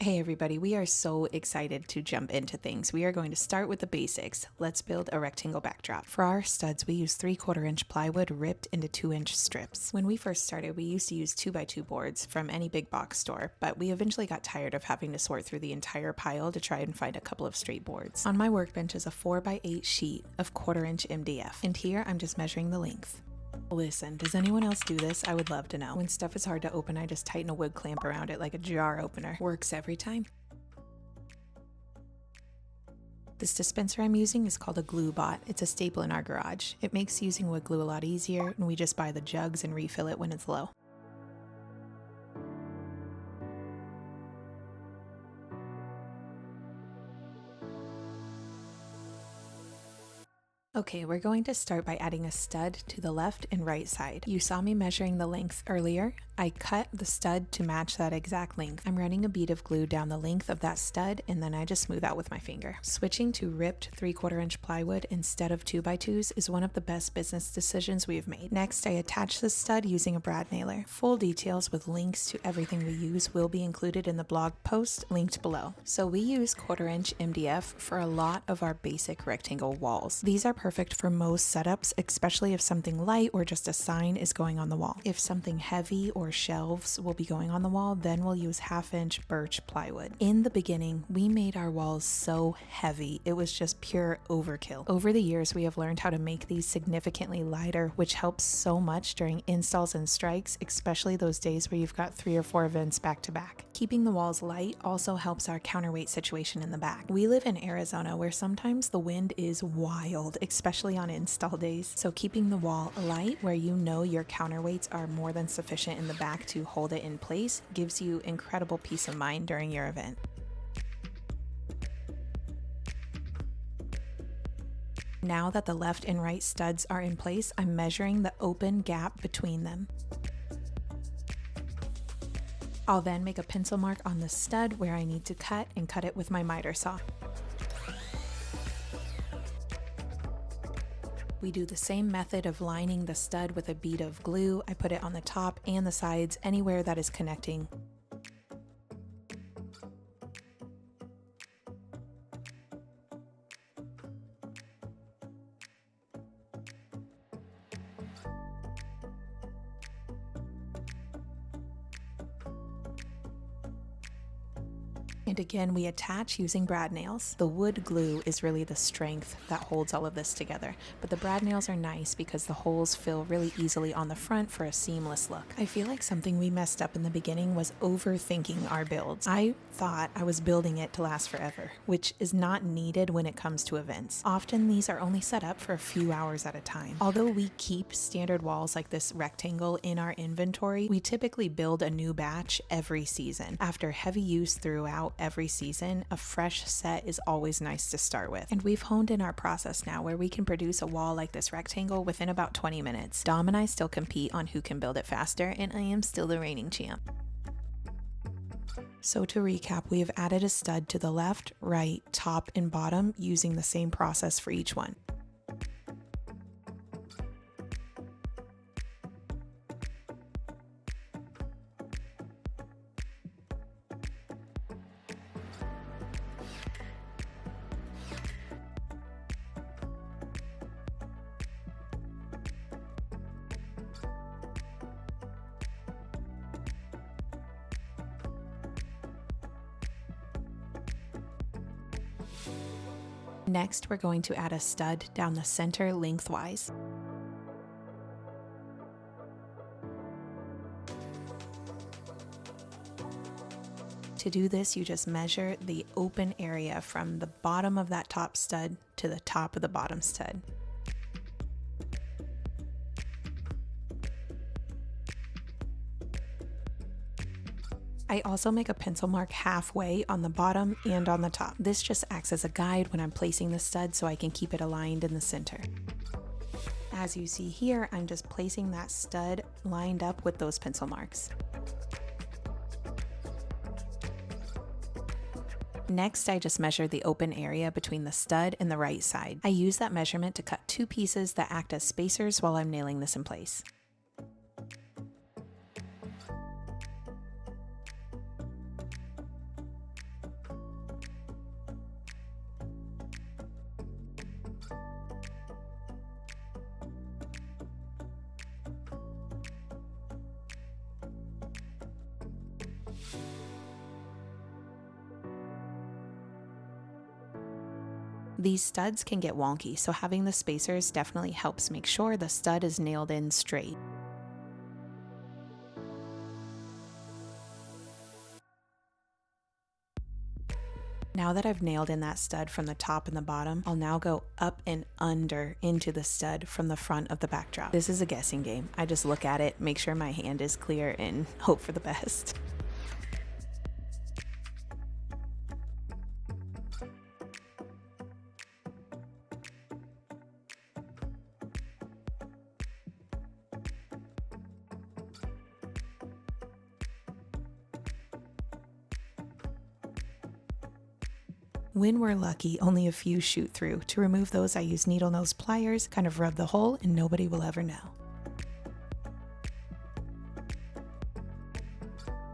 Hey everybody, we are so excited to jump into things. We are going to start with the basics. Let's build a rectangle backdrop. For our studs, we use 3/4 inch plywood ripped into 2-inch strips. When we first started, we used to use 2x2 boards from any big box store, but we eventually got tired of having to sort through the entire pile to try and find a couple of straight boards. On my workbench is a 4x8 sheet of 1/4 inch MDF, and here I'm just measuring the length. Listen, does anyone else do this? I would love to know. When stuff is hard to open, I just tighten a wood clamp around it like a jar opener. Works every time. This dispenser I'm using is called a Glue Bot. It's a staple in our garage. It makes using wood glue a lot easier, and we just buy the jugs and refill it when it's low. Okay, we're going to start by adding a stud to the left and right side. You saw me measuring the length earlier. I cut the stud to match that exact length. I'm running a bead of glue down the length of that stud, and then I just smooth out with my finger. Switching to ripped 3/4 inch plywood instead of 2x2s is one of the best business decisions we've made. Next, I attach the stud using a brad nailer. Full details with links to everything we use will be included in the blog post linked below. So we use 1/4 inch MDF for a lot of our basic rectangle walls. These are perfect for most setups, especially if something light or just a sign is going on the wall. If something heavy or shelves will be going on the wall, then we'll use 1/2 inch birch plywood. In the beginning, we made our walls so heavy, it was just pure overkill. Over the years, we have learned how to make these significantly lighter, which helps so much during installs and strikes, especially those days where you've got 3 or 4 events back to back. Keeping the walls light also helps our counterweight situation in the back. We live in Arizona where sometimes the wind is wild, especially on install days. So keeping the wall light where you know your counterweights are more than sufficient in the back to hold it in place gives you incredible peace of mind during your event. Now that the left and right studs are in place, I'm measuring the open gap between them. I'll then make a pencil mark on the stud where I need to cut and cut it with my miter saw. We do the same method of lining the stud with a bead of glue. I put it on the top and the sides, anywhere that is connecting. And again, we attach using brad nails. The wood glue is really the strength that holds all of this together, but the brad nails are nice because the holes fill really easily on the front for a seamless look. I feel like something we messed up in the beginning was overthinking our builds. I thought I was building it to last forever, which is not needed when it comes to events. Often these are only set up for a few hours at a time. Although we keep standard walls like this rectangle in our inventory, we typically build a new batch every season. After heavy use throughout every season, a fresh set is always nice to start with. And we've honed in our process now where we can produce a wall like this rectangle within about 20 minutes. Dom and I still compete on who can build it faster, and I am still the reigning champ. So to recap, we have added a stud to the left, right, top, and bottom using the same process for each one. Next, we're going to add a stud down the center lengthwise. To do this, you just measure the open area from the bottom of that top stud to the top of the bottom stud. I also make a pencil mark halfway on the bottom and on the top. This just acts as a guide when I'm placing the stud so I can keep it aligned in the center. As you see here, I'm just placing that stud lined up with those pencil marks. Next, I just measure the open area between the stud and the right side. I use that measurement to cut 2 pieces that act as spacers while I'm nailing this in place. These studs can get wonky, so having the spacers definitely helps make sure the stud is nailed in straight. Now that I've nailed in that stud from the top and the bottom, I'll now go up and under into the stud from the front of the backdrop. This is a guessing game. I just look at it, make sure my hand is clear, and hope for the best. When we're lucky, only a few shoot through. To remove those, I use needle nose pliers, kind of rub the hole, and nobody will ever know.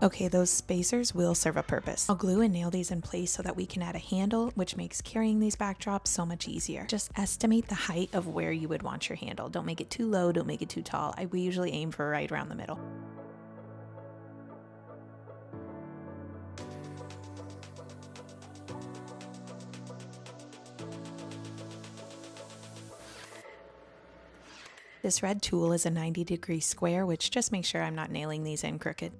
Okay, those spacers will serve a purpose. I'll glue and nail these in place so that we can add a handle, which makes carrying these backdrops so much easier. Just estimate the height of where you would want your handle. Don't make it too low, don't make it too tall. We usually aim for right around the middle. This red tool is a 90-degree square, which just makes sure I'm not nailing these in crooked.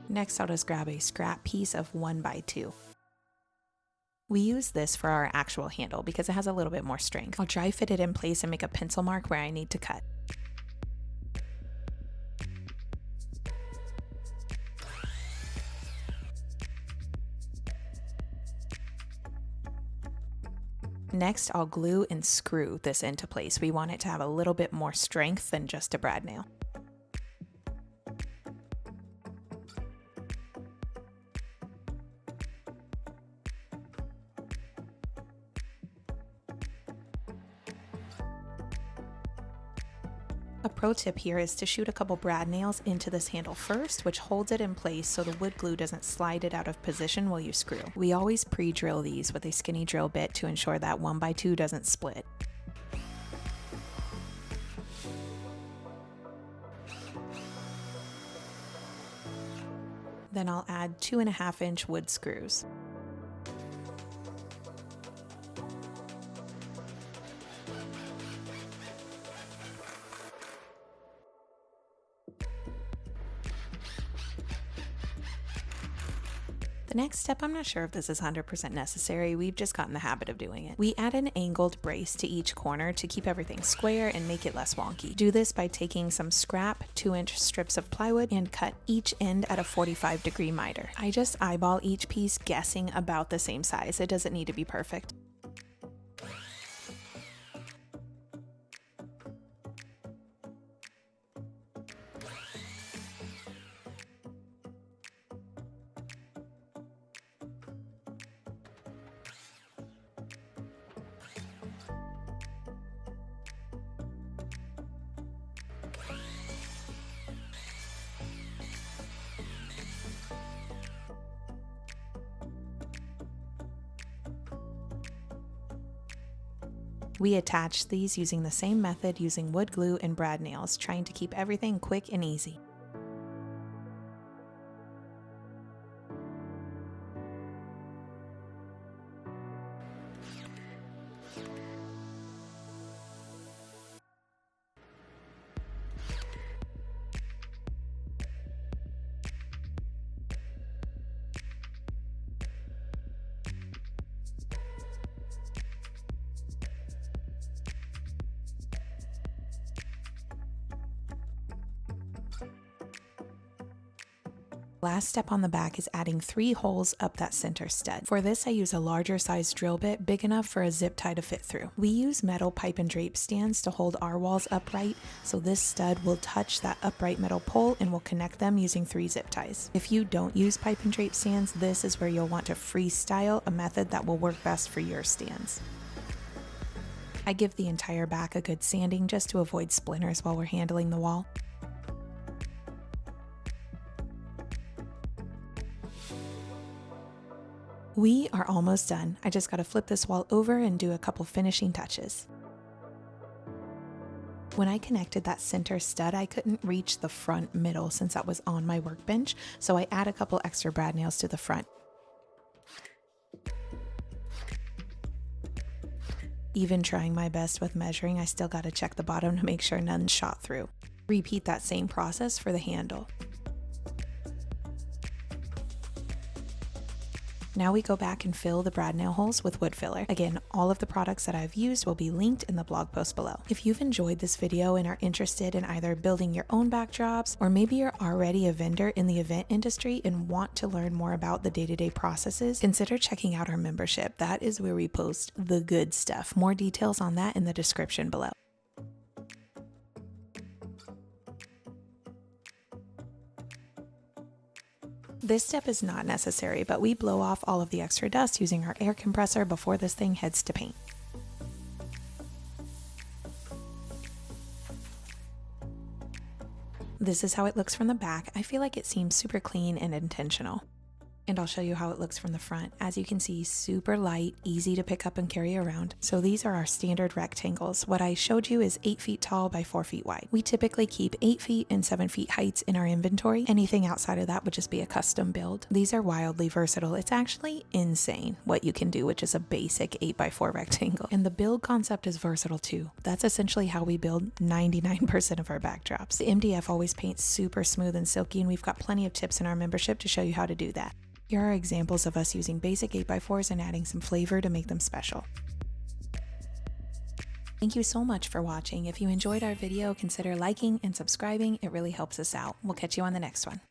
Next, I'll just grab a scrap piece of 1x2. We use this for our actual handle because it has a little bit more strength. I'll dry fit it in place and make a pencil mark where I need to cut. Next, I'll glue and screw this into place. We want it to have a little bit more strength than just a brad nail. A pro tip here is to shoot a couple brad nails into this handle first, which holds it in place so the wood glue doesn't slide it out of position while you screw. We always pre-drill these with a skinny drill bit to ensure that 1x2 doesn't split. Then I'll add 2.5-inch wood screws. The next step, I'm not sure if this is 100% necessary, we've just gotten the habit of doing it. We add an angled brace to each corner to keep everything square and make it less wonky. Do this by taking some scrap 2-inch strips of plywood and cut each end at a 45-degree miter. I just eyeball each piece, guessing about the same size. It doesn't need to be perfect. We attach these using the same method, using wood glue and brad nails, trying to keep everything quick and easy. Last step on the back is adding 3 holes up that center stud. For this, I use a larger size drill bit, big enough for a zip tie to fit through. We use metal pipe and drape stands to hold our walls upright, so this stud will touch that upright metal pole and will connect them using 3 zip ties. If you don't use pipe and drape stands, this is where you'll want to freestyle a method that will work best for your stands. I give the entire back a good sanding just to avoid splinters while we're handling the wall. We are almost done. I just gotta flip this wall over and do a couple finishing touches. When I connected that center stud, I couldn't reach the front middle since that was on my workbench, so I add a couple extra brad nails to the front. Even trying my best with measuring, I still gotta check the bottom to make sure none shot through. Repeat that same process for the handle. Now we go back and fill the brad nail holes with wood filler. Again, all of the products that I've used will be linked in the blog post below. If you've enjoyed this video and are interested in either building your own backdrops, or maybe you're already a vendor in the event industry and want to learn more about the day-to-day processes, consider checking out our membership. That is where we post the good stuff. More details on that in the description below. This step is not necessary, but we blow off all of the extra dust using our air compressor before this thing heads to paint. This is how it looks from the back. I feel like it seems super clean and intentional. And I'll show you how it looks from the front. As you can see, super light, easy to pick up and carry around. So these are our standard rectangles. What I showed you is 8 feet tall by 4 feet wide. We typically keep 8 feet and 7 feet heights in our inventory. Anything outside of that would just be a custom build. These are wildly versatile. It's actually insane what you can do with just a basic 8x4 rectangle. And the build concept is versatile too. That's essentially how we build 99% of our backdrops. The MDF always paints super smooth and silky, and we've got plenty of tips in our membership to show you how to do that. Here are examples of us using basic 8x4s and adding some flavor to make them special. Thank you so much for watching. If you enjoyed our video, consider liking and subscribing. It really helps us out. We'll catch you on the next one.